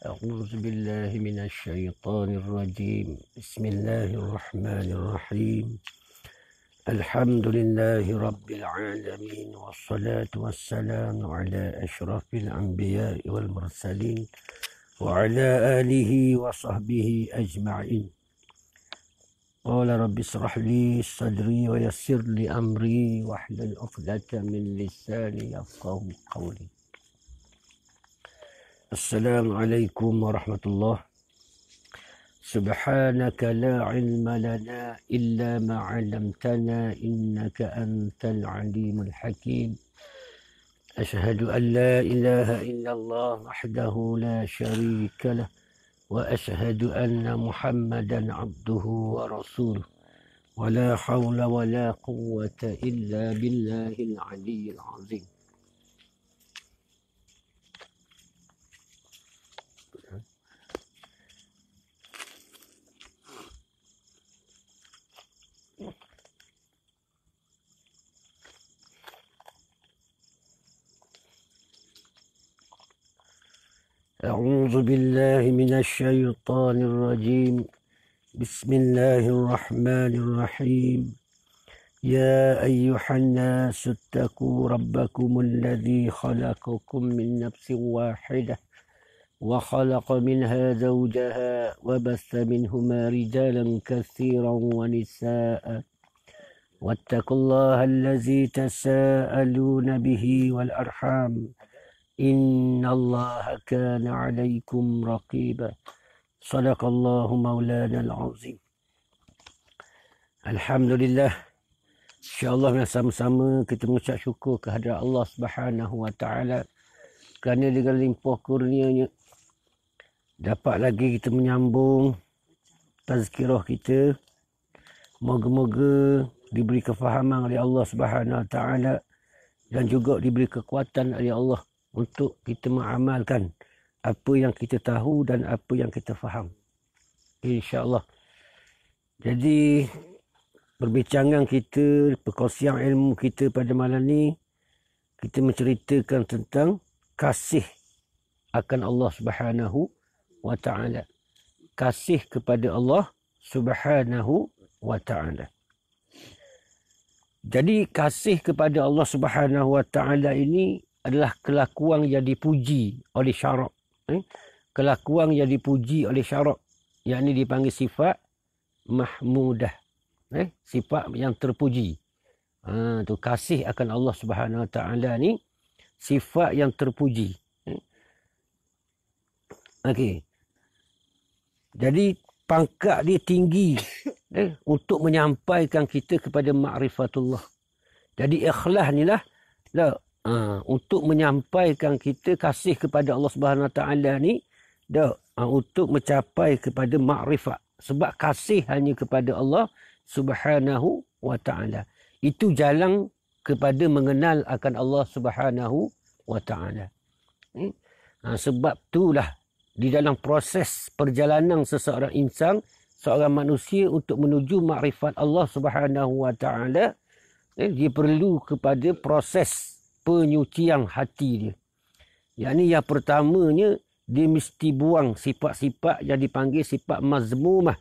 أعوذ بالله من الشيطان الرجيم. بسم الله الرحمن الرحيم. الحمد لله رب العالمين، والصلاة والسلام على أشرف الأنبياء والمرسلين وعلى آله وصحبه أجمعين. قال رب اشرح لي صدري ويسر لي أمري واحلل عقدة من لساني يفقهوا قولي. السلام عليكم ورحمة الله. سبحانك لا علم لنا إلا ما علمتنا إنك أنت العليم الحكيم. أشهد أن لا إله إلا الله وحده لا شريك له، وأشهد أن محمدا عبده ورسوله، ولا حول ولا قوة إلا بالله العلي العظيم. أعوذ بالله من الشيطان الرجيم. بسم الله الرحمن الرحيم. يا أيها الناس اتقوا ربكم الذي خلقكم من نفس واحدة وخلق منها زوجها وبث منهما رجالا كثيرا ونساء، واتقوا الله الذي تساءلون به والأرحام إن الله كان عليكم رقيبا. صدق الله مولانا العظيم. Alhamdulillah. InsyaAllah sama-sama kita mengucap syukur kehadrat Allah Subhanahu Wa Taala kerana dengan limpah kurnianya dapat lagi kita menyambung tazkirah kita. Moga-moga diberi kefahaman oleh Allah Subhanahu Wa Taala dan juga diberi kekuatan oleh Allah untuk kita mengamalkan apa yang kita tahu dan apa yang kita faham, InsyaAllah. Jadi perbincangan kita, perkongsian ilmu kita pada malam ni, kita menceritakan tentang kasih akan Allah Subhanahu Wa Taala. Kasih kepada Allah Subhanahu Wa Taala. Jadi kasih kepada Allah Subhanahu Wa Taala ini adalah kelakuan yang dipuji oleh syarak. Kelakuan yang dipuji oleh syarak, yakni dipanggil sifat mahmudah. Sifat yang terpuji. Tu kasih akan Allah Subhanahu Wa Taala ni sifat yang terpuji. Okey. Jadi pangkat dia tinggi untuk menyampaikan kita kepada ma'rifatullah. Jadi ikhlas ni lah untuk menyampaikan kita kasih kepada Allah Subhanahu Wa Taala ni untuk mencapai kepada makrifat. Sebab kasih hanya kepada Allah Subhanahu Wa Taala. Itu jalan kepada mengenal akan Allah Subhanahu Wa Taala. Sebab itulah di dalam proses perjalanan seseorang insan, seorang manusia untuk menuju makrifat Allah Subhanahu Wa Taala, dia perlu kepada proses penyucian hati dia. Yakni yang pertamanya, dia mesti buang sifat-sifat yang dipanggil sifat mazmumah.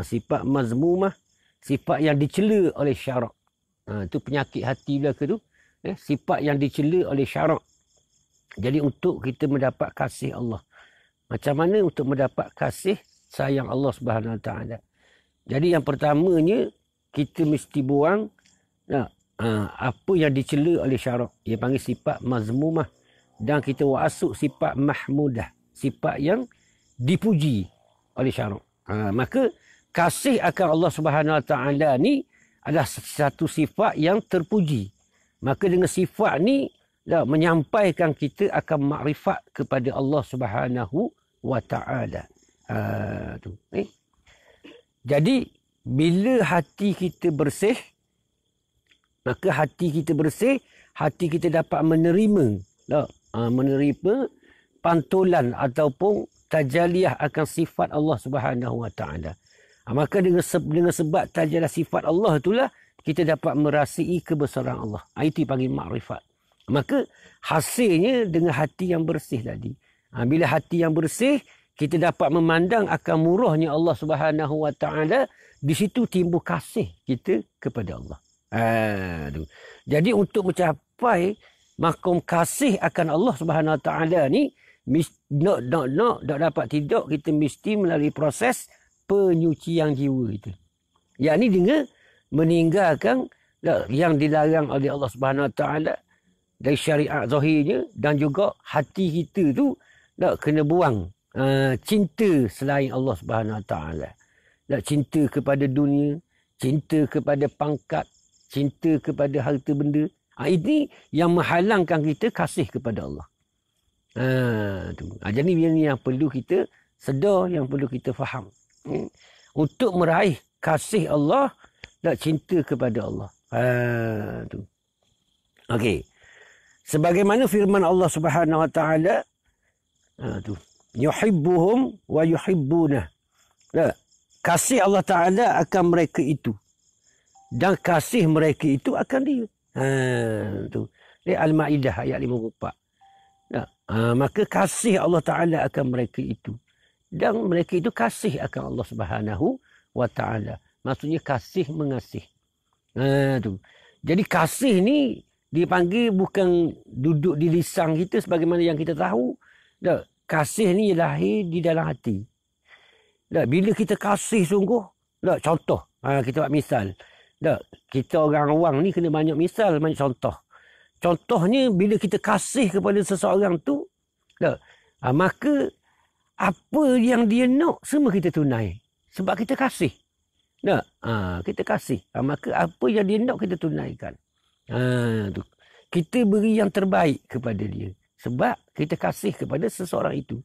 Sifat mazmumah, sifat yang dicela oleh syarak. Itu penyakit hati belaka tu. Sifat yang dicela oleh syarak. Jadi untuk kita mendapat kasih Allah. Macam mana untuk mendapat kasih sayang Allah Subhanahu Wa Taala? Jadi yang pertamanya, kita mesti buang apa yang dicela oleh syarak. Dia panggil sifat mazmumah. Dan kita masuk sifat mahmudah. Sifat yang dipuji oleh syarak. Maka kasih akan Allah Subhanahu Wa Taala ni adalah satu sifat yang terpuji. Maka dengan sifat ni menyampaikan kita akan makrifat kepada Allah Subhanahu Wa Taala. Jadi bila hati kita bersih, maka hati kita bersih, hati kita dapat menerima pantulan ataupun tajaliyah akan sifat Allah Subhanahu Wa Taala. Maka dengan sebab tajaliyah sifat Allah itulah kita dapat merasai kebesaran Allah. Itu dipanggil makrifat. Maka hasilnya dengan hati yang bersih tadi. Bila hati yang bersih, kita dapat memandang akan murahnya Allah Subhanahu Wa Taala. Di situ timbul kasih kita kepada Allah. Jadi untuk mencapai makom kasih akan Allah Subhanahu Wa Taala ni, tak dapat tidak, kita mesti melalui proses penyucian jiwa itu. Yang ni dengan meninggalkan yang dilarang oleh Allah Subhanahu Wa Taala dari syariat zahirnya, dan juga hati kita tu kena buang cinta selain Allah Subhanahu Wa Taala. Cinta kepada dunia, cinta kepada pangkat, cinta kepada harta benda. Ini yang menghalangkan kita kasih kepada Allah. Jadi ini yang perlu kita sedar, yang perlu kita faham. Untuk meraih kasih Allah, cinta kepada Allah. Okey. Sebagaimana firman Allah Subhanahu Wa Taala, yuhibbuhum wa yuhibbunah. Kasih Allah Taala akan mereka itu, dan kasih mereka itu akan dia. Al-Maidah ayat 54. Maka kasih Allah Taala akan mereka itu, dan mereka itu kasih akan Allah Subhanahu Wa Taala. Maksudnya kasih mengasihi. Jadi kasih ni dipanggil bukan duduk di lisan kita sebagaimana yang kita tahu. Kasih ni lahir di dalam hati. Bila kita kasih sungguh, contoh, kita buat misal. Kita orang awam ni kena banyak misal, banyak contoh. Contohnya bila kita kasih kepada seseorang tu, maka apa yang dia nak semua kita tunai. Sebab kita kasih. Kita kasih. Maka apa yang dia nak kita tunaikan. Kita beri yang terbaik kepada dia. Sebab kita kasih kepada seseorang itu.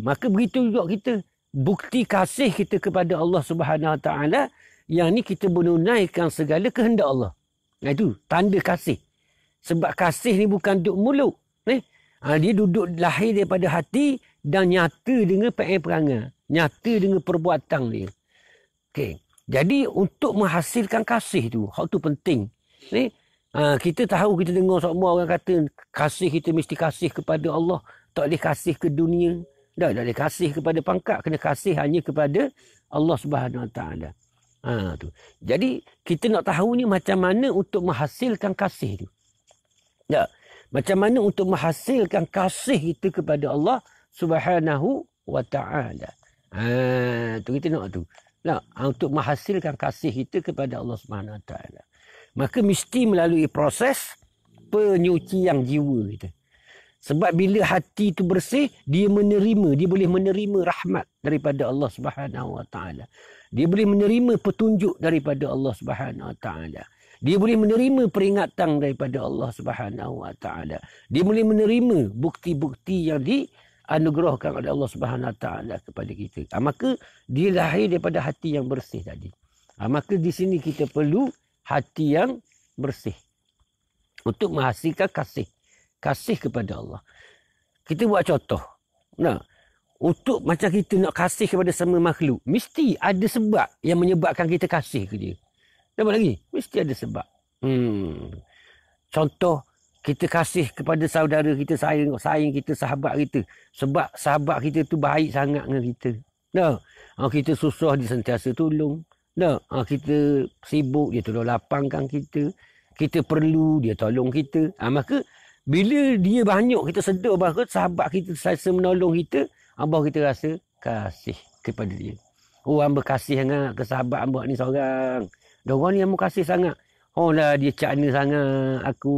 Maka begitu juga kita. Bukti kasih kita kepada Allah Subhanahu Wa Taala, yang ni kita menunaikan segala kehendak Allah. Itu tanda kasih. Sebab kasih ni bukan duduk mulut. Dia duduk lahir daripada hati dan nyata dengan perangai, nyata dengan perbuatan dia. Okay. Jadi untuk menghasilkan kasih tu, hal tu penting. Kita tahu, kita dengar semua orang kata kasih kita mesti kasih kepada Allah, tak boleh kasih ke dunia. Tak boleh kasih kepada pangkat, kena kasih hanya kepada Allah Subhanahu Wa Taala. Jadi kita nak tahu ni macam mana untuk menghasilkan kasih tu. Macam mana untuk menghasilkan kasih kita kepada Allah Subhanahu Wa Taala. Tu kita nak tu. Untuk menghasilkan kasih kita kepada Allah Subhanahu Wa Taala. Maka mesti melalui proses penyucian jiwa kita. Sebab bila hati itu bersih, dia menerima, dia boleh menerima rahmat daripada Allah Subhanahu Wa Taala. Dia boleh menerima petunjuk daripada Allah Subhanahu Wa Taala. Dia boleh menerima peringatan daripada Allah Subhanahu Wa Taala. Dia boleh menerima bukti-bukti yang dianugerahkan oleh Allah Subhanahu Wa Taala kepada kita. Maka dia lahir daripada hati yang bersih tadi. Maka di sini kita perlu hati yang bersih untuk menghasilkan kasih. Kasih kepada Allah. Kita buat contoh. Untuk macam kita nak kasih kepada semua makhluk, mesti ada sebab yang menyebabkan kita kasih ke dia. Nampak lagi? Mesti ada sebab. Contoh, kita kasih kepada saudara kita, sayang kita, sahabat kita. Sebab sahabat kita tu baik sangat dengan kita. Kita susah, dia sentiasa tolong. Kita sibuk, dia tolong lapangkan kita. Kita perlu, dia tolong kita. Maka bila dia banyak, kita sedar bahawa sahabat kita sentiasa menolong kita, bahawa kita rasa kasih kepada dia. Hamba kasih sangat ke sahabat hamba ni seorang. Diorang ni hamba kasih sangat. Dia cakna sangat aku.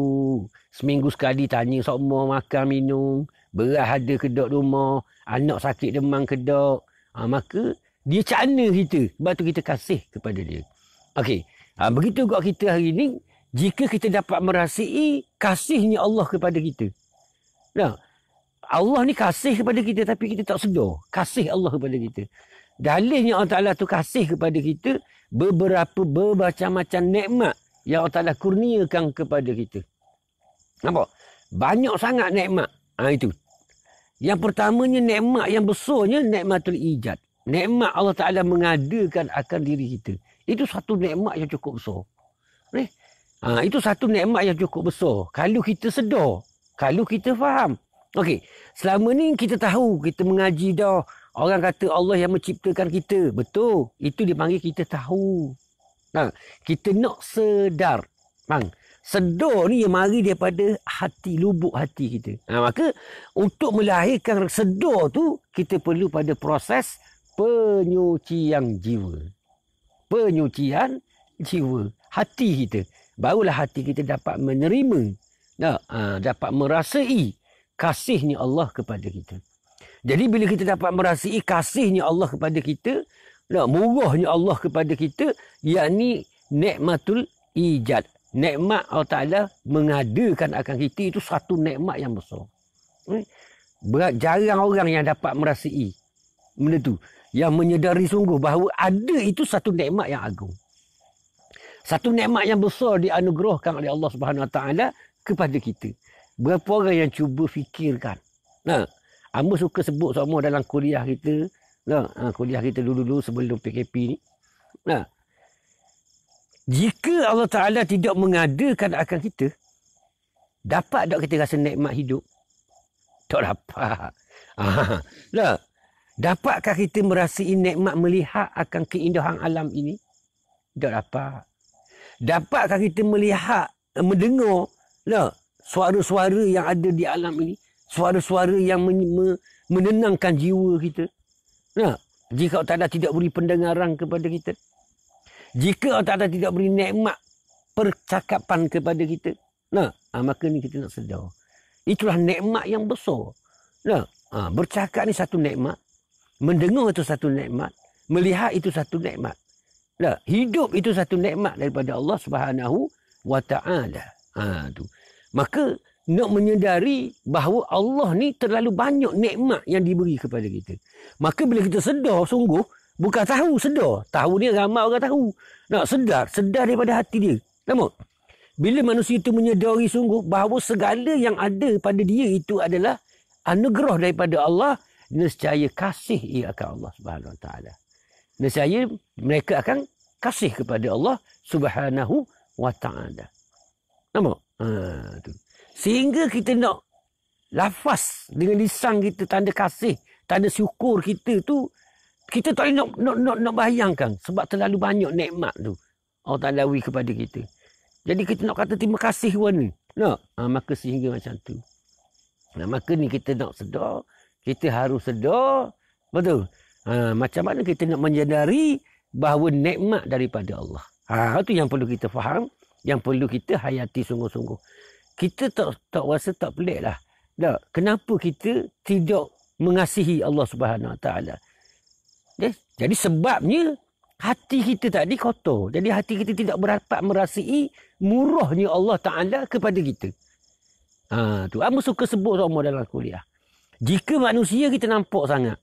Seminggu sekali tanya semua makan minum. Beras ada ke dok rumah. Anak sakit demam ke dok. Maka dia cakna kita. Sebab tu kita kasih kepada dia. Okey. Begitu juga kita hari ni. Jika kita dapat merasai kasihnya Allah kepada kita. Allah ni kasih kepada kita tapi kita tak sedar. Kasih Allah kepada kita. Dalilnya Allah Ta'ala tu kasih kepada kita bermacam-macam nikmat yang Allah Ta'ala kurniakan kepada kita. Nampak? Banyak sangat nikmat. Itu. Yang pertamanya nikmat yang besarnya nikmatul ijad. Nikmat Allah Ta'ala mengadakan akan diri kita. Itu satu nikmat yang cukup besar. Itu satu nikmat yang cukup besar. Kalau kita sedar, kalau kita faham, Okey, selama ni kita tahu, kita mengaji dah. Orang kata Allah yang menciptakan kita. Betul. Itu dipanggil kita tahu. Kita nak sedar. Sedar ni yang mari daripada hati, lubuk hati kita. Maka untuk melahirkan sedar tu, kita perlu pada proses penyucian jiwa. Penyucian jiwa. Hati kita. Barulah hati kita dapat menerima. Dapat merasai kasihnya Allah kepada kita. Jadi bila kita dapat merasai kasihnya Allah kepada kita, murahnya Allah kepada kita, yakni nikmatul ijad. Nikmat Allah Ta'ala mengadakan akan kita, itu satu nikmat yang besar. Jarang orang yang dapat merasai benda tu. Yang menyedari sungguh bahawa ada itu satu nikmat yang agung. Satu nikmat yang besar dianugerahkan oleh Allah Subhanahu Wa Ta'ala kepada kita. Berapa orang yang cuba fikirkan. Amba suka sebut semua dalam kuliah kita. Kuliah kita dulu-dulu sebelum PKP ni. Jika Allah Ta'ala tidak mengadakan akan kita, dapat tak kita rasa nikmat hidup? Tak dapat. Dapatkah kita merasai nikmat melihat akan keindahan alam ini? Tak dapat. Dapatkah kita melihat, mendengar suara-suara yang ada di alam ini? Suara-suara yang menenangkan jiwa kita. Jika Allah Ta'ala tidak beri pendengaran kepada kita. Jika Allah Ta'ala tidak beri nikmat percakapan kepada kita. Maka ni kita nak sedar. Itulah nikmat yang besar. Bercakap ni satu nikmat. Mendengar itu satu nikmat. Melihat itu satu nikmat. Hidup itu satu nikmat daripada Allah Subhanahu Wa Ta'ala. Maka nak menyedari bahawa Allah ni terlalu banyak nikmat yang diberi kepada kita. Maka bila kita sedar sungguh, bukan tahu, sedar. Tahu ni ramai orang tahu. Sedar daripada hati dia. Nampak? Bila manusia itu menyedari sungguh bahawa segala yang ada pada dia itu adalah anugerah daripada Allah, nescaya kasih ia akan Allah Subhanahu Wa Ta'ala. Nescaya mereka akan kasih kepada Allah Subhanahu Wa Ta'ala. Nampak? Sehingga kita nak lafaz dengan lisan kita tanda kasih, tanda syukur kita tu, kita tak boleh nak bayangkan sebab terlalu banyak nikmat tu Allah Ta'ala beri kepada kita. Jadi kita nak kata terima kasih warna. Maka sehingga macam tu. Maka ni kita nak sedar, kita harus sedar, betul. Macam mana kita nak menyedari bahawa nikmat daripada Allah. Itu yang perlu kita faham, yang perlu kita hayati sungguh-sungguh. Kita tak rasa tak pelik lah. Kenapa kita tidak mengasihi Allah Subhanahu Wa Ta'ala? Jadi sebabnya hati kita tadi kotor. Jadi hati kita tidak dapat merasai murahnya Allah Ta'ala kepada kita. Tu Amba suka sebut semua dalam kuliah. Jika manusia kita nampak sangat.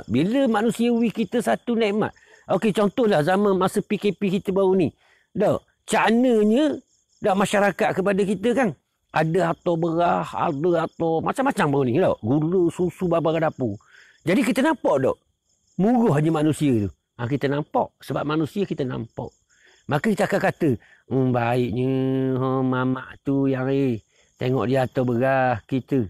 Bila manusia kita satu nikmat. Okey, contohlah zaman masa PKP kita baru ni. Cananya masyarakat kepada kita kan. Ada harta beras, ada harta macam-macam baru ni. Gula, susu, barang dapur. Jadi kita nampak tak? Murahnya manusia tu. Kita nampak. Sebab manusia kita nampak. Maka kita akan kata, baiknya mamak tu yang tengok dia harta beras kita.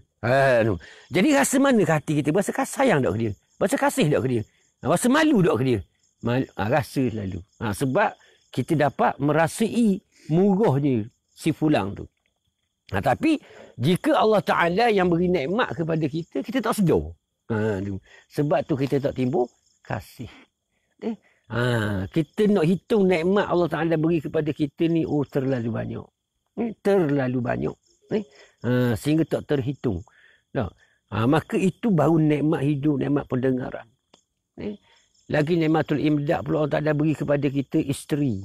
Jadi rasa mana ke hati kita? Rasa sayang tak ke dia? Rasa kasih tak ke dia? Rasa malu tak ke dia? Rasa selalu. Sebab kita dapat merasai murahnya si fulang tu. Tapi jika Allah Ta'ala yang beri nikmat kepada kita, kita tak sedar. Sebab tu kita tak timbul kasih. Kita nak hitung nikmat Allah Ta'ala beri kepada kita ni, terlalu banyak. Terlalu banyak. Sehingga tak terhitung. Maka itu baru nikmat hidup, nikmat pendengaran. Lagi nikmatul imdak pula Allah Ta'ala beri kepada kita isteri.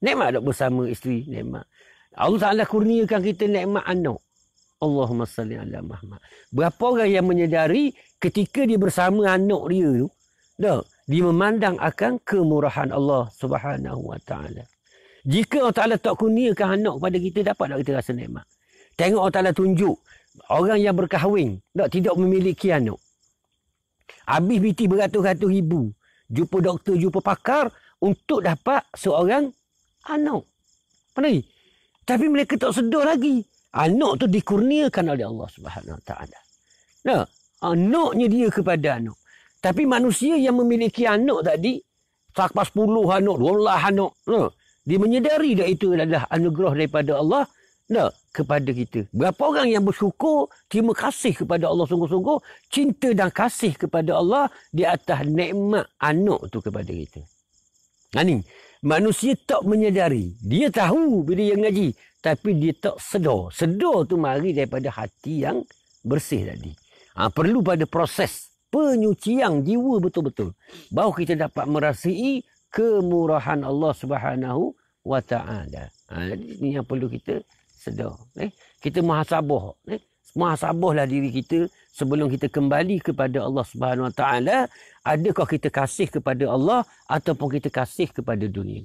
Nikmat tak bersama isteri, nikmat. Allah Ta'ala kurniakan kita nikmat anak. Allahumma salli ala Muhammad. Berapa orang yang menyedari ketika dia bersama anak dia tu, dia memandang akan kemurahan Allah Subhanahu Wa Ta'ala. Jika Allah Ta'ala tak kurniakan anak kepada kita, dapat tak kita rasa nikmat? Tengok Allah Ta'ala tunjuk orang yang berkahwin, tidak memiliki anak. Habis biti beratus-ratus ribu. Jumpa doktor, jumpa pakar untuk dapat seorang anak. Pandai? Tapi mereka tak sedar lagi. Anak tu dikurniakan oleh Allah Subhanahu Wa Taala. Nah, anaknya dia kepada anak. Tapi manusia yang memiliki anak tadi, sampai 10 anak, 12 anak, nah, dia menyedari dah itu adalah anugerah daripada Allah, nah, kepada kita. Berapa orang yang bersyukur, terima kasih kepada Allah sungguh-sungguh, cinta dan kasih kepada Allah di atas nikmat anak tu kepada kita. Ni, manusia tak menyedari. Dia tahu bila dia ngaji, tapi dia tak sedar. Sedar tu mari daripada hati yang bersih tadi. Perlu pada proses penyucian jiwa betul-betul. Baru kita dapat merasai kemurahan Allah Subhanahu Wa Taala. Ini yang perlu kita sedar. Kita muhasabah. Muhasabahlah diri kita sebelum kita kembali kepada Allah Subhanahu Wa Taala. Adakah kita kasih kepada Allah ataupun kita kasih kepada dunia?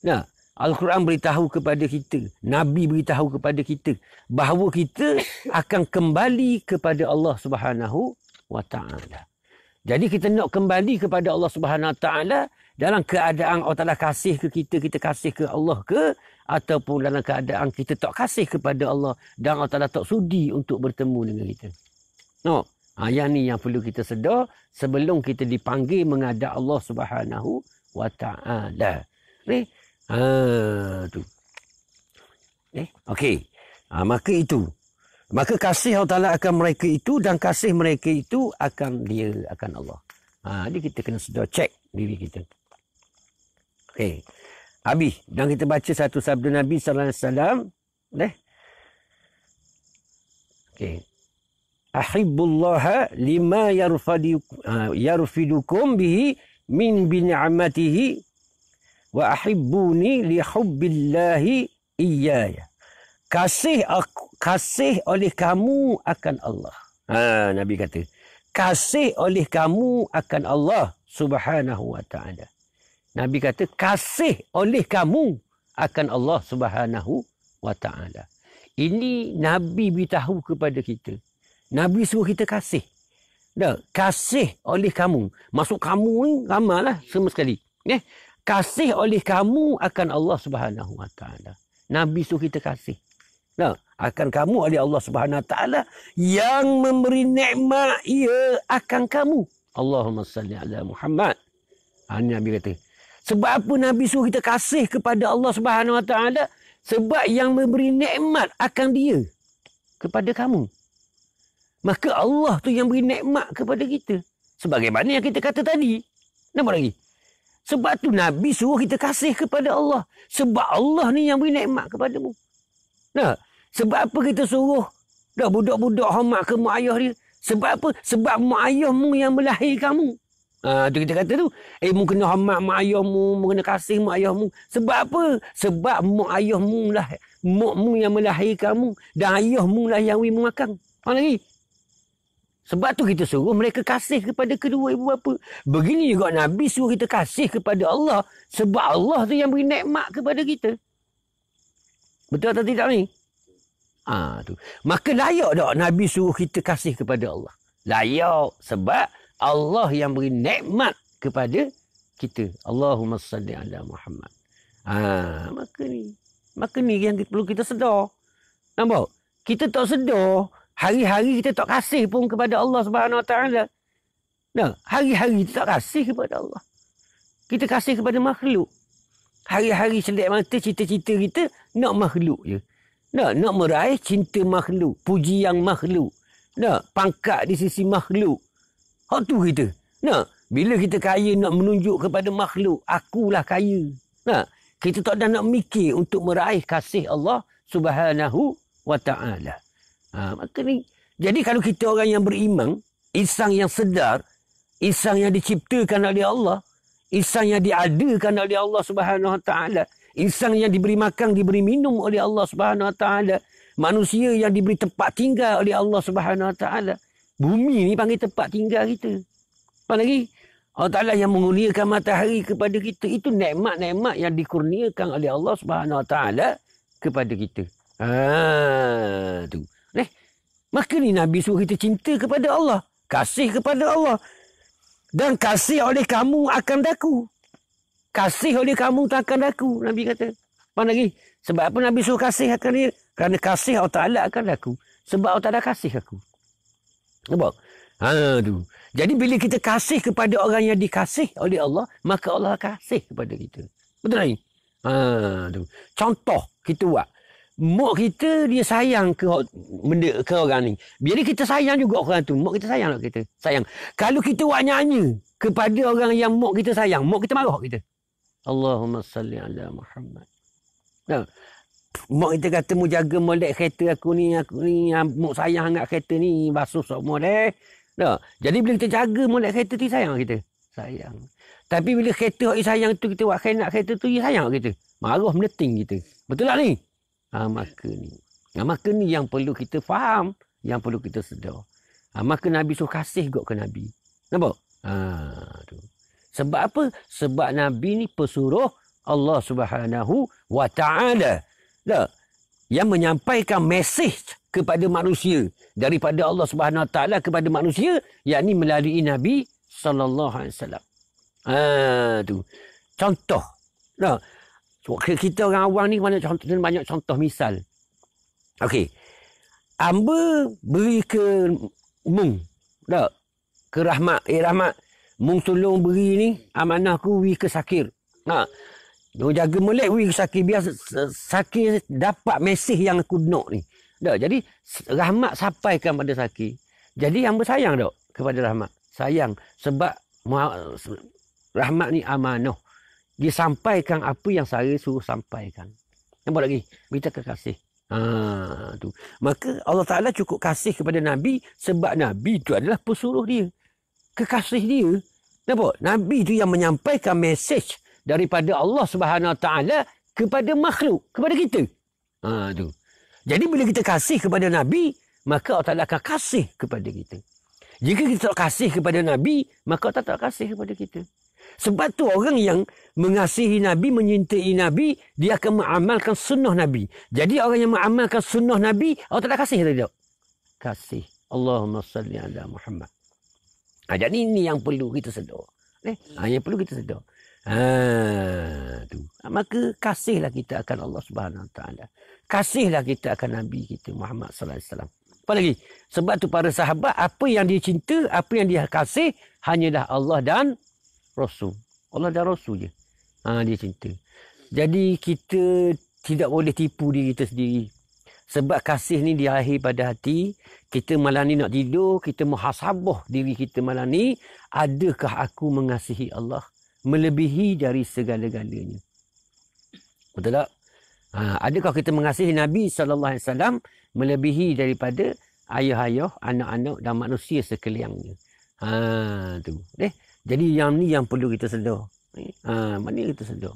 Nah, Al-Quran beritahu kepada kita, Nabi beritahu kepada kita bahawa kita akan kembali kepada Allah Subhanahu Wa Taala. Jadi kita nak kembali kepada Allah Subhanahu Wa Taala dalam keadaan Allah Taala kasih ke kita, kita kasih ke Allah ke, ataupun dalam keadaan kita tak kasih kepada Allah dan Allah Taala tak sudi untuk bertemu dengan kita. No, yang ni yang perlu kita sedar sebelum kita dipanggil menghadap Allah Subhanahu Wa Taala. Ni tu. Okey. Maka itu. Maka kasih Allah Taala akan mereka itu dan kasih mereka itu akan dia, akan Allah. Jadi kita kena sedar cek diri kita. Okey. Habis. Dan kita baca satu sabda Nabi sallallahu alaihi wasallam. Okey. Ahibbullaha lima yarfidukum bihi min bin'amatihi wa ahibbuni li hubbillahi iyaya. Kasih oleh kamu akan Allah. Nabi kata, kasih oleh kamu akan Allah Subhanahu Wa Taala. Nabi kata, kasih oleh kamu akan Allah Subhanahu Wa Taala. Ini Nabi beritahu kepada kita. Nabi suruh kita kasih. Kasih oleh kamu. Maksud kamu ni ramalah semua sekali. Kasih oleh kamu akan Allah Subhanahu Wa Taala. Nabi suruh kita kasih. Akan kamu oleh Allah Subhanahu Wa Taala yang memberi nikmat ia akan kamu. Allahumma salli ala Muhammad. Ini Nabi kata. Sebab apa Nabi suruh kita kasih kepada Allah Subhanahu Wa Taala? Sebab yang memberi nikmat akan dia kepada kamu. Maka Allah tu yang beri nikmat kepada kita. Sebagaimana yang kita kata tadi. Nampak lagi? Sebab tu Nabi suruh kita kasih kepada Allah. Sebab Allah ni yang beri nikmat kepadamu. Sebab apa kita suruh budak-budak hormat ke mak ayah dia? Sebab apa? Sebab mak ayahmu yang melahirkan kamu. Tu kita kata tu. Mu kena hormat mak ayahmu, mu kena kasih mak ayahmu. Sebab apa? Sebab mak ayahmu lah, makmu yang melahirkan kamu dan ayahmu lah yang beri makan. Apa lagi? Sebab tu kita suruh mereka kasih kepada kedua ibu bapa. Begini juga Nabi suruh kita kasih kepada Allah. Sebab Allah tu yang beri nikmat kepada kita. Betul atau tidak ni? Tu. Maka layak tak Nabi suruh kita kasih kepada Allah? Layak. Sebab Allah yang beri nikmat kepada kita. Allahumma salli ala Muhammad. Maka ni yang perlu kita sedar. Nampak? Kita tak sedar. Hari-hari kita tak kasih pun kepada Allah Subhanahu Wa Taala. Hari-hari kita tak kasih kepada Allah. Kita kasih kepada makhluk. Hari-hari selek mata cita-cita kita nak makhluk je. Nak meraih cinta makhluk, pujian makhluk. Pangkat di sisi makhluk. Hak tu kita. Bila kita kaya nak menunjuk kepada makhluk, akulah kaya. Kita tak ada nak mikir untuk meraih kasih Allah Subhanahu Wa Taala. Maka ni, jadi kalau kita orang yang beriman, insan yang sedar, insan yang diciptakan oleh Allah, insan yang diadakan oleh Allah Subhanahu Wa Taala, insan yang diberi makan, diberi minum oleh Allah Subhanahu Wa Taala, manusia yang diberi tempat tinggal oleh Allah Subhanahu Wa Taala. Bumi ni panggil tempat tinggal kita. Apa lagi? Allah Taala yang mengurniakan matahari kepada kita, itu nikmat-nikmat yang dikurniakan oleh Allah Subhanahu Wa Taala kepada kita. Tu. Maka ni Nabi suruh kita cinta kepada Allah. Kasih kepada Allah. Dan kasih oleh kamu akan daku. Kasih oleh kamu tak akan daku. Nabi kata. Apa lagi? Sebab apa Nabi suruh kasih akan dia? Kerana kasih Allah Ta'ala akan aku. Sebab Allah Ta'ala kasih aku. Nampak? Tu. Jadi bila kita kasih kepada orang yang dikasih oleh Allah, maka Allah kasih kepada kita. Betul tak ni? Tu. Contoh kita buat. Mak kita dia sayang ke benda ke orang ni. Jadi kita sayang juga orang tu. Mak kita sayang tak kita? Sayang. Kalau kita buat nyanyi kepada orang yang mak kita sayang, mak kita marah kita. Allahumma salli ala Muhammad. Nah, mak kita kata mu jaga molek kereta aku ni mak sayang sangat kereta ni basuh semua deh. Nah, jadi bila kita jaga molek kereta tu sayang kita. Sayang. Tapi bila kereta yang sayang tu kita buat kena kereta tu dia sayang kita. Marah meneting kita. Betul tak ni? Maka ni yang perlu kita faham, yang perlu kita sedar. Maka Nabi suruh kasih kot ke Nabi. Nampak? Tu. Sebab apa? Sebab Nabi ni pesuruh Allah Subhanahu wa Ta'ala. Yang menyampaikan mesej kepada manusia daripada Allah Subhanahu wa Ta'ala kepada manusia, yakni melalui Nabi sallallahu alaihi wasallam. Tu. Contoh. Kita orang awam ni banyak contoh misal. Okey. Amba beri ke mung. Ke Rahmat. Rahmat. Mung tolong beri ni amanah aku wi ke Sakir. Dia jaga molek wi ke Sakir biar Sakir dapat mesej yang aku nak ni. Jadi Rahmat sampaikan pada Sakir. Jadi hamba sayang tak kepada Rahmat? Sayang sebab Rahmat ni amanah. Dia sampaikan apa yang saya suruh sampaikan. Nampak lagi? Kita kekasih. Tu. Maka Allah Ta'ala cukup kasih kepada Nabi sebab Nabi itu adalah pesuruh dia. Kekasih dia. Nampak? Nabi itu yang menyampaikan mesej daripada Allah Subhanahu Wa Ta'ala kepada makhluk, kepada kita. Tu. Jadi bila kita kasih kepada Nabi, maka Allah Ta'ala akan kasih kepada kita. Jika kita tak kasih kepada Nabi, maka Allah tak kasih kepada kita. Sebab tu orang yang mengasihi Nabi, menyintai Nabi, dia akan mengamalkan sunnah Nabi. Jadi orang yang mengamalkan sunnah Nabi, Allah tak kasih atau tidak? Kasih. Allahumma salli ala Muhammad. Jadi ini yang perlu kita sedar. Yang perlu kita sedar. Tu. Maka kasihlah kita akan Allah Subhanahu Wa Taala. Kasihlah kita akan Nabi kita Muhammad sallallahu alaihi wasallam. Apa lagi? Sebab tu para sahabat, apa yang dia cinta, apa yang dia kasih, hanyalah Allah dan Rasul. Allah dan Rasul je. Dia cinta. Jadi kita tidak boleh tipu diri kita sendiri. Sebab kasih ni diakhir pada hati. Kita malam ni nak tidur, kita muhasabah diri kita malam ni. Adakah aku mengasihi Allah melebihi dari segala-galanya? Betul tak? Adakah kita mengasihi Nabi SAW melebihi daripada ayah-ayah, anak-anak dan manusia sekaliannya? Tu. Jadi yang ni yang perlu kita sedar. Mana kita sedar?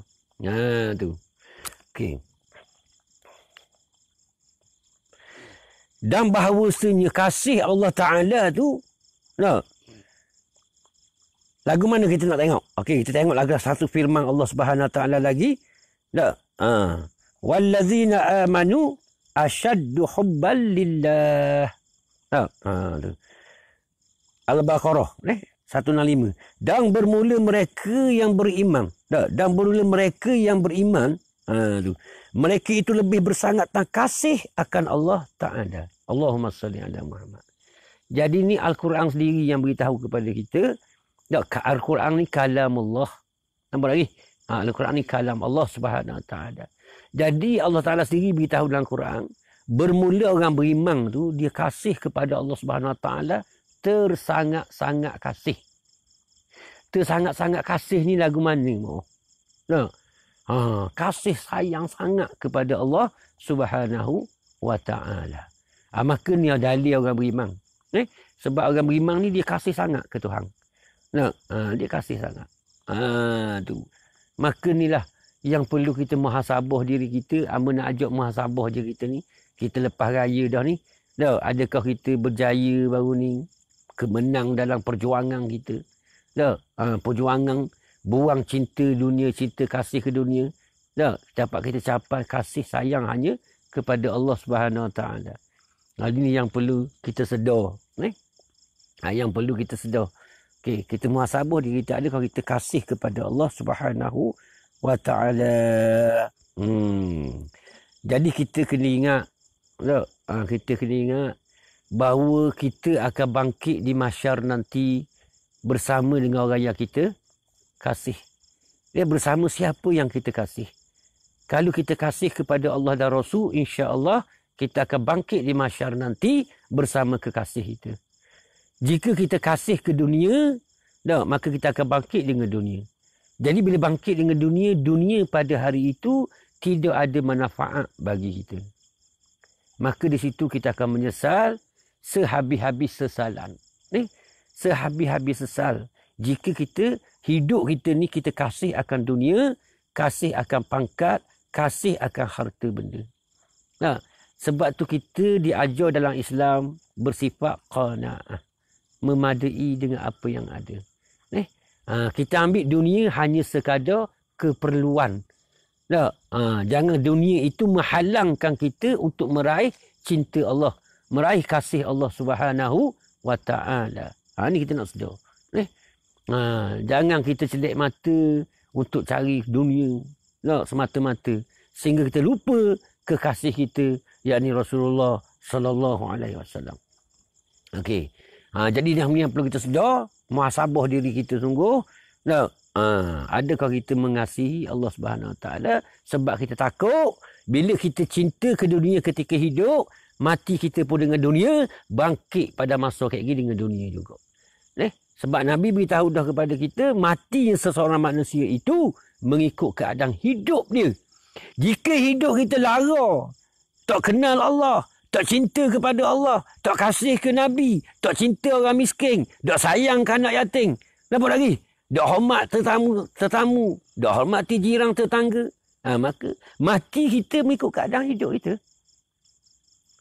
Tu. Okey. Dan bahawasanya kasih Allah Ta'ala tu, lagu mana kita nak tengok? Okey, kita tengok lagu satu firman Allah Subhanahu Wa Ta'ala lagi. Wallazina amanu asyaddu hubban lillah. Al-Baqarah 165. Dan bermula mereka yang beriman. Dan bermula mereka yang beriman. Mereka itu lebih bersangat kasih akan Allah Ta'ala. Allahumma salli ala Muhammad. Jadi ni Al-Quran sendiri yang beritahu kepada kita. Al-Quran ni kalamullah. Nampak lagi? Al-Quran ni kalam Allah Subhanahu Wa Ta'ala. Jadi Allah Ta'ala sendiri beritahu dalam Quran. Bermula orang beriman tu, dia kasih kepada Allah Subhanahu Wa Ta'ala. Tersangat-sangat kasih. Tersangat-sangat kasih ni lagu mana mau? Kasih sayang sangat kepada Allah Subhanahu Wa Ta'ala. Maka ni dalil orang beriman. Sebab orang beriman ni dia kasih sangat ke Tuhan. Dia kasih sangat. Tu. Maka inilah yang perlu kita muhasabah diri kita. Nak ajak muhasabah diri kita ni. Kita lepas raya dah ni. Adakah kita berjaya baru ni? Kemenang dalam perjuangan kita. Perjuangan buang cinta dunia, cinta kasih ke dunia. Dapat kita capai kasih sayang hanya kepada Allah Subhanahu Wa Ta'ala. Ini yang perlu kita sedar. Yang perlu kita sedar. Okay, kita muhasabah diri kita. Adakah kita kasih kepada Allah Subhanahu Wa Ta'ala? Jadi kita kena ingat, kita kena ingat bahawa kita akan bangkit di mahsyar nanti bersama dengan orang yang kita kasih. Bersama siapa yang kita kasih. Kalau kita kasih kepada Allah dan Rasul, insya-Allah kita akan bangkit di mahsyar nanti bersama kekasih kita. Jika kita kasih ke dunia, maka kita akan bangkit dengan dunia. Jadi bila bangkit dengan dunia, dunia pada hari itu tidak ada manfaat bagi kita. Maka di situ kita akan menyesal sehabis-habis sesalan. Sehabis-habis sesal. Jika kita hidup kita ni kita kasih akan dunia, kasih akan pangkat, kasih akan harta benda. Sebab tu kita diajar dalam Islam bersifat qanaah, memadai dengan apa yang ada. Kita ambil dunia hanya sekadar keperluan. Jangan dunia itu menghalangkan kita untuk meraih cinta Allah, meraih kasih Allah Subhanahu wa taala. Ni kita nak sedar. Jangan kita celik mata untuk cari dunia semata-mata sehingga kita lupa kekasih kita, yakni Rasulullah sallallahu alaihi wasallam. Okey. Jadi yang perlu kita sedar, muhasabah diri kita sungguh. Adakah kita mengasihi Allah Subhanahu Wa Taala? Sebab kita takut bila kita cinta ke dunia ketika hidup, mati kita pun dengan dunia, bangkit pada masa kayak gini dengan dunia juga. Sebab Nabi beritahu dah kepada kita, matinya seseorang manusia itu mengikut keadaan hidup dia. Jika hidup kita lara, tak kenal Allah, tak cinta kepada Allah, tak kasih ke Nabi, tak cinta orang miskin, tak sayang ke anak yatim, apa lagi? Tak hormat tetamu, tak hormati jiran tetangga. Maka mati kita mengikut keadaan hidup kita.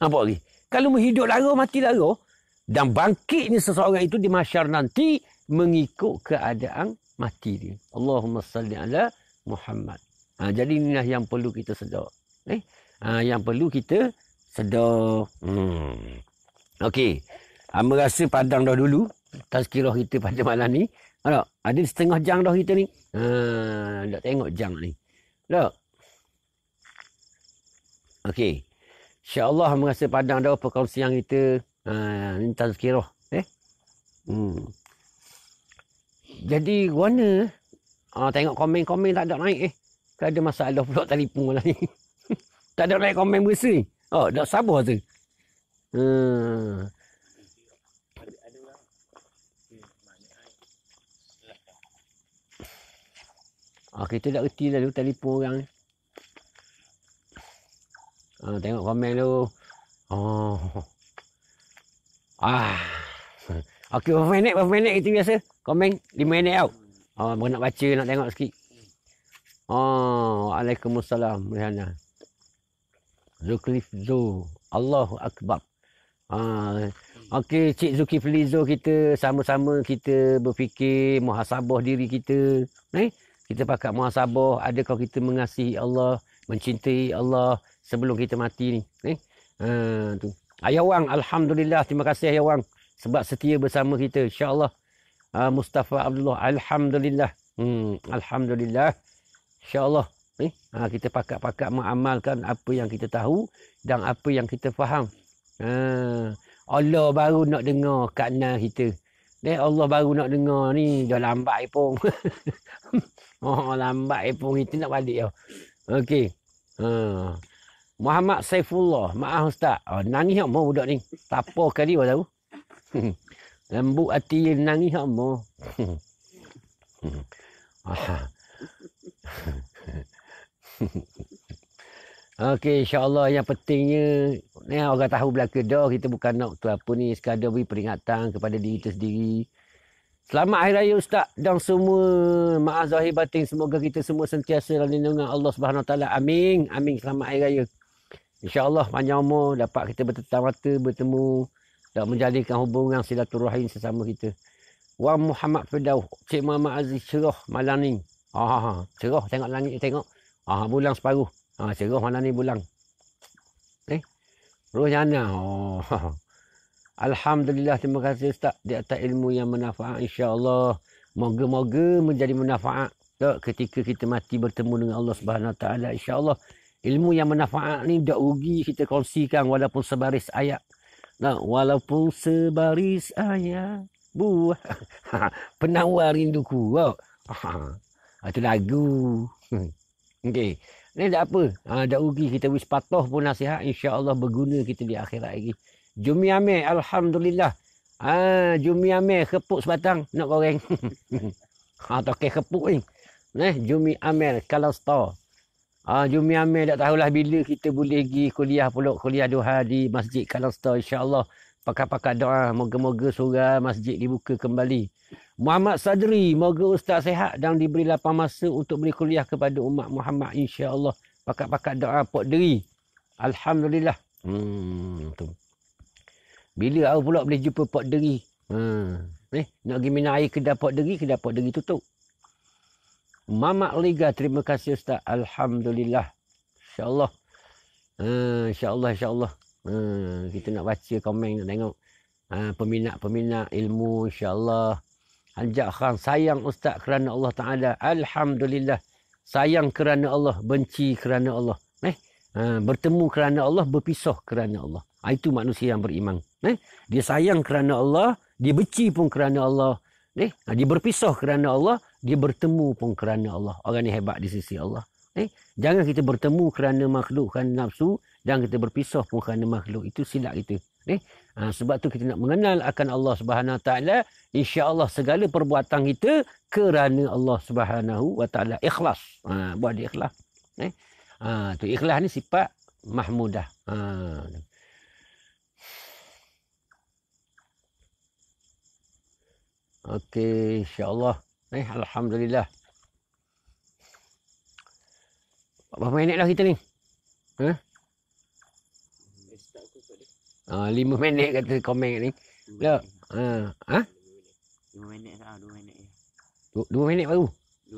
Apa lagi? Kalau hidup lara, mati lara. Dan bangkitnya seseorang itu di mahsyar nanti mengikut keadaan mati dia. Allahumma salli ala Muhammad. Jadi inilah yang perlu kita sedar. Yang perlu kita sedar. Okey. Hamba rasa padang dah dulu. Tazkirah kita pada malam ni. Ada setengah jam dah kita ni. Tak tengok jam ni. Tak? Okey. InsyaAllah hamba rasa padang dah perkongsian kita. Ni tazkirah. Jadi mana? Tengok komen-komen tak ada naik Kan ada masalah pula telefon lah ni. Tak ada naik komen berasa ni. Dah sabar tu. Kita tak reti lalu telefon orang ni. Tengok komen tu. Okey, berapa minit kita biasa? Komen 5 minit tau. Nak baca, nak tengok sikit. Waalaikumsalam. Rihana. Zulkifli Zo. Allahu Akbar. Okey, Cik Zulkifli Zo, kita sama-sama kita berfikir, muhasabah diri kita. Kita pakat muhasabah, adakah kita mengasihi Allah, mencintai Allah sebelum kita mati ni. Tu. Ayah Wang, Alhamdulillah, terima kasih Ayah Wang sebab setia bersama kita, insya-Allah. Mustafa Abdullah, Alhamdulillah. Alhamdulillah. InsyaAllah. Kita pakat-pakat mengamalkan apa yang kita tahu dan apa yang kita faham. Allah baru nak dengar kanan kita. Allah baru nak dengar ni, dah lambat pun. Lambat pun kita nak balik. Okey. Muhammad Saifullah, maaf Ustaz. Nangis tak mau budak ni? Tak apa kali awak tahu. Lembut hati nangis tak mau. Okey, insya-Allah yang pentingnya ni orang tahu belaka dah, kita bukan nak tu apa ni, sekadar beri peringatan kepada diri kita sendiri. Selamat Hari Raya Ustaz dan semua maaf zahir batin, semoga kita semua sentiasa dalam lindungan Allah Subhanahu Wa Taala. Amin. Amin. Selamat Hari Raya. InsyaAllah panjang umur dapat kita bertetap mata, bertemu dan menjalinkan hubungan silaturahim sesama kita. Wa Muhammad Firdaus, Cik Muhammad Aziz cerah malam ni. Cerah, tengok langit tengok. Bulan separuh. Cerah malam ni bulan. Roh jana. Alhamdulillah, terima kasih Ustaz di atas ilmu yang manfaat, insya-Allah. Moga-moga menjadi manfaat ketika kita mati bertemu dengan Allah Subhanahu Wa Taala, insya-Allah. Ilmu yang manfaat ni tak rugi kita kongsikan walaupun sebaris ayat. Nah, walaupun sebaris ayat buah penawar rinduku. Wow. Itu lagu. Okey. Ni tak apa. Tak rugi kita wis patuh pun nasihat, insya-Allah berguna kita di akhirat lagi. Jumi amir, alhamdulillah. Jumi amir kepuk sebatang nak goreng. Toke kepuk ni. Jumi amir kalau store. Jumi amir tak tahulah bila kita boleh pergi kuliah pula, kuliah duha di Masjid Kalasta, insya-Allah. Pakar-pakar doa, moga-moga surga masjid dibuka kembali. Muhammad Sadri, moga ustaz sihat dan diberi lapang masa untuk beri kuliah kepada umat Muhammad, insya-Allah. Pakar-pakar doa Port Deri. Alhamdulillah. Tu. Bila awak pula boleh jumpa Port Deri? Nak pergi minum air kedai Port Deri tutup. Mamak Liga, terima kasih Ustaz. Alhamdulillah. InsyaAllah. InsyaAllah. Kita nak baca komen, nak tengok peminat-peminat ilmu, insyaAllah. Anjak Khan, sayang Ustaz kerana Allah Ta'ala. Alhamdulillah. Sayang kerana Allah, benci kerana Allah. Bertemu kerana Allah, berpisah kerana Allah. Itu manusia yang beriman. Dia sayang kerana Allah, dia benci pun kerana Allah. Dia berpisah kerana Allah, dia bertemu pun kerana Allah. Orang ni hebat di sisi Allah. Jangan kita bertemu kerana makhluk, kerana nafsu. Jangan kita berpisah pun kerana makhluk. Itu silap kita. Sebab tu kita nak mengenal akan Allah Subhanahu Wa Taala. InsyaAllah segala perbuatan kita kerana Allah Subhanahu Wa Taala. Ikhlas. Buat dia ikhlas. Tu ikhlas ni sifat mahmudah. Okey, insyaAllah. Alhamdulillah. Berapa minit dah kita ni? 5 minit kata komen ni. Tak? 5 minit dah, 2 minit. 2 minit baru? 3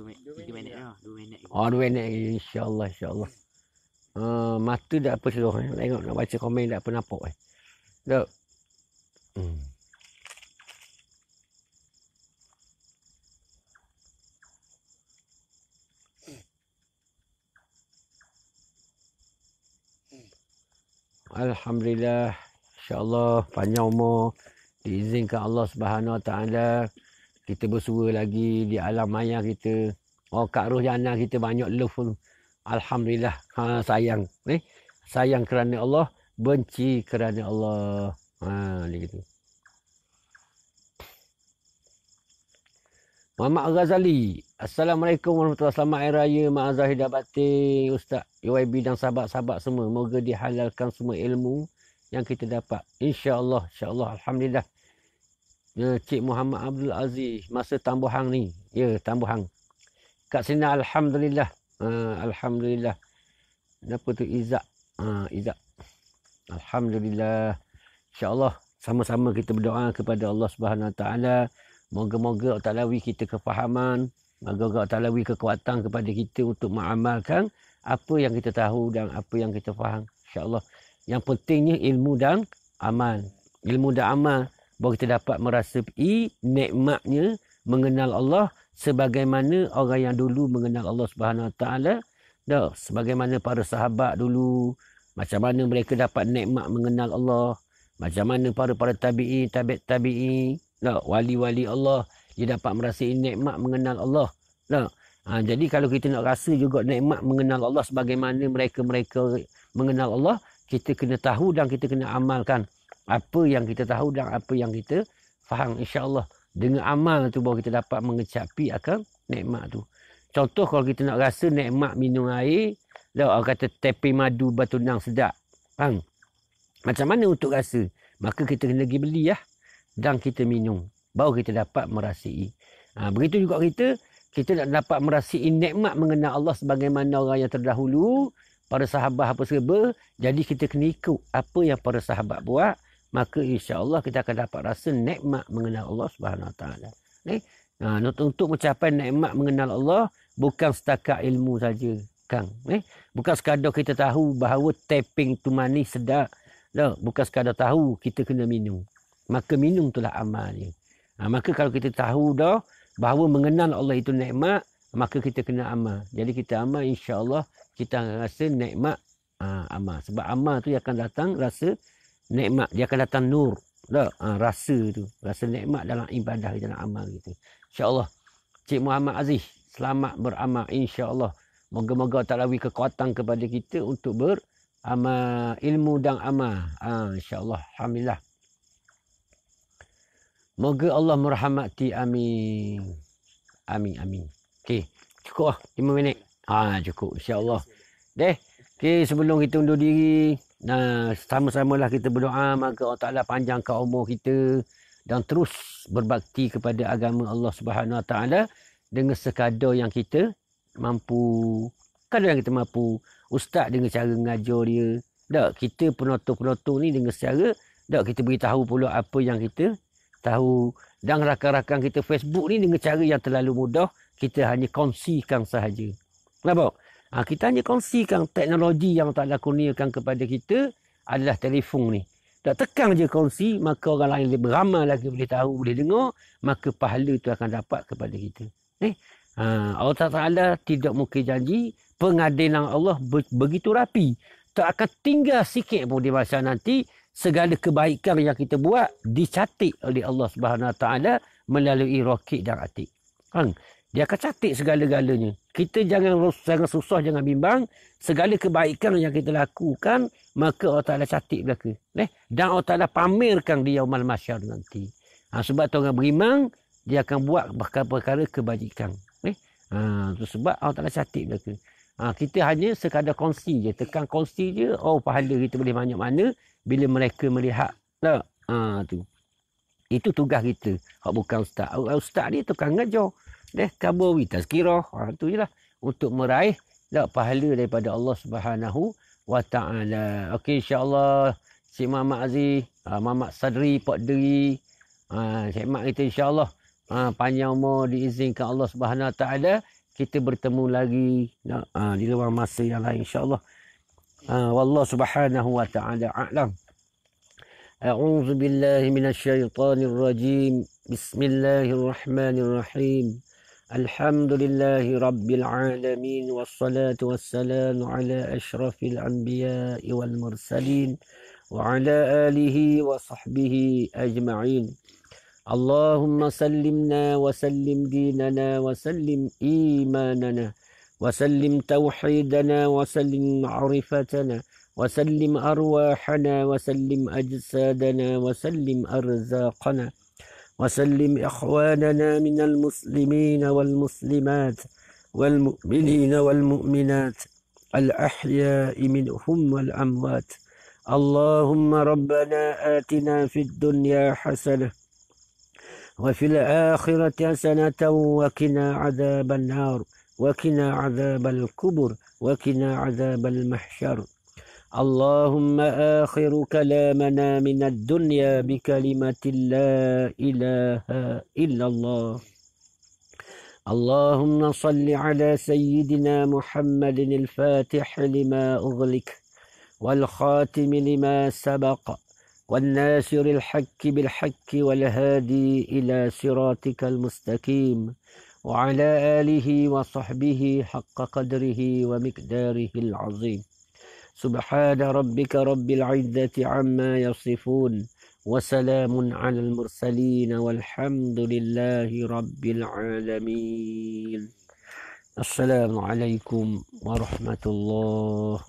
minit dah, 2 minit. 2 minit. InsyaAllah. Mata dah apa suruh. Tengok nak baca komen dah apa nampak. Tak? Alhamdulillah, insya-Allah panjang umur, diizinkan Allah Subhanahu Wa Taala kita bersua lagi di alam maya kita. Kat roh jannah kita banyak love pun. Alhamdulillah, sayang. Sayang kerana Allah, benci kerana Allah. Dia gitu. Muhammad Ghazali. Assalamualaikum warahmatullahi wabarakatuh. Selamat Hari Raya Mak Zahidah Batin, Ustaz UYB dan sahabat-sahabat semua. Moga dihalalkan semua ilmu yang kita dapat. InsyaAllah. Alhamdulillah. Cik Muhammad Abdul Aziz. Masa Tambuhang ni. Ya, Tambuhang. Kat sini Alhamdulillah. Alhamdulillah. Kenapa tu Izzak? Izzak. Alhamdulillah. InsyaAllah. Sama-sama kita berdoa kepada Allah Subhanahu Wa Taala. Moga-moga Allah Ta'ala beri kita kefahaman. Moga Allah Ta'ala beri kekuatan kepada kita untuk mengamalkan apa yang kita tahu dan apa yang kita faham. InsyaAllah. Yang pentingnya ilmu dan amal. Ilmu dan amal bahawa kita dapat merasai nikmatnya mengenal Allah sebagaimana orang yang dulu mengenal Allah Subhanahu Wa Taala. Sebagaimana para sahabat dulu, macam mana mereka dapat nikmat mengenal Allah. Macam mana para tabi'in, tabi'in. Wali-wali Allah, dia dapat merasai nikmat mengenal Allah. Jadi kalau kita nak rasa juga nikmat mengenal Allah sebagaimana mereka-mereka mengenal Allah, kita kena tahu dan kita kena amalkan apa yang kita tahu dan apa yang kita faham. InsyaAllah dengan amal tu baru kita dapat mengecapi akan nikmat tu. Contoh kalau kita nak rasa nikmat minum air, orang kata tepi madu batu nang sedap. Faham? Macam mana untuk rasa? Maka kita kena pergi beli dan kita minum. Baru kita dapat merasai. Begitu juga kita nak dapat merasai nikmat mengenal Allah sebagaimana orang yang terdahulu, para sahabat apa serba. Jadi kita kena ikut apa yang para sahabat buat. Maka insya-Allah kita akan dapat rasa nikmat mengenal Allah Subhanahu Wa Taala. Untuk mencapai nikmat mengenal Allah, bukan setakat ilmu saja, Kang. Bukan sekadar kita tahu bahawa tapping tu manis sedap. Bukan sekadar tahu, kita kena minum. Maka minum itulah amalnya. Maka kalau kita tahu dah bahawa mengenal Allah itu nikmat, maka kita kena amal. Jadi kita amal, insya-Allah kita akan rasa nikmat amal. Sebab amal tu akan datang rasa nikmat, dia akan datang nur. Rasa tu, rasa nikmat dalam ibadah kita, dalam amal kita. Insya-Allah. Cik Muhammad Aziz, selamat beramal, insya-Allah. Moga-moga tak beri kekuatan kepada kita untuk beramal ilmu dan amal. Insya-Allah. Alhamdulillah. Moga Allah merahmati. Amin. Amin. Okey, cukup lah 5 minit. Cukup, insya-Allah. Okey, sebelum kita undur diri, sama-samalah kita berdoa maka Allah Taala panjangkan umur kita dan terus berbakti kepada agama Allah Subhanahu Wa Taala dengan sekadar yang kita mampu. Kadar yang kita mampu. Ustaz dengan cara mengajar dia. Kita penonton-penonton ni dengan secara kita beritahu pula apa yang kita tahu. Dan rakan-rakan kita Facebook ni dengan cara yang terlalu mudah, kita hanya kongsikan sahaja. Nampak? Kita hanya kongsikan teknologi yang tak ada kurniakan kepada kita adalah telefon ni. Tak tekan je kongsi, maka orang lain lebih ramai lagi boleh tahu, boleh dengar, maka pahala tu akan dapat kepada kita. Allah Ta'ala tidak mungkin janji, pengadilan Allah begitu rapi. Tak akan tinggal sikit pun di masa nanti, segala kebaikan yang kita buat dicatat oleh Allah Subhanahu Wa Taala melalui rokit dan atik. Dia akan catat segala-galanya. Kita jangan susah, jangan bimbang. Segala kebaikan yang kita lakukan, maka Allah Ta'ala catat belaka. Dan Allah Ta'ala pamerkan di Yaumul Mahsyar nanti. Sebab tu orang beriman, dia akan buat perkara-perkara kebajikan. Sebab Allah Ta'ala catat belaka. Kita hanya sekadar kongsi je. Tekan kongsi je, pahala kita boleh banyak mana bila mereka melihat. Tu. Itu tugas kita. Bukan ustaz. Ustaz ni tukang ngajar. Kabur tazkirah. Tu je lah. Untuk meraih pahala daripada Allah Subhanahu Wa Ta'ala. Okey, insya-Allah. Cik Muhammad Aziz, Muhammad Sadri, Pak Deri, Cik Mak kita insya-Allah. Panjang umur diizinkan Allah Subhanahu Wa Ta'ala. Kita bertemu lagi di luar masa yang lain insya-Allah. Wallahu Subhanahu Wa Ta'ala a'lam. A'udzu billahi minasyaitonir rajim. Bismillahirrahmanirrahim. Alhamdulillahi rabbil alamin wassalatu wassalamu ala asyrafil anbiya'i wal mursalin wa ala alihi wa sahbihi ajma'in. Allahumma sallimna wa sallim dinana wa sallim imanana wa sallim tauhidana wa sallim ma'rifatana wa sallim arwahana wa sallim ajsadana wa sallim arzaqana وسلم إخواننا من المسلمين والمسلمات والمؤمنين والمؤمنات الأحياء منهم والأموات. اللهم ربنا آتنا في الدنيا حسنة وفي الآخرة حسنة وقنا عذاب النار وقنا عذاب القبر وقنا عذاب المحشر. اللهم آخر كلامنا من الدنيا بكلمة لا إله إلا الله. اللهم صل على سيدنا محمد الفاتح لما أغلق والخاتم لما سبق والناصر الحق بالحق والهادي إلى صراطك المستقيم وعلى آله وصحبه حق قدره ومقداره العظيم. سبحان ربك رب العزة عما يصفون وسلام على المرسلين والحمد لله رب العالمين. السلام عليكم ورحمة الله.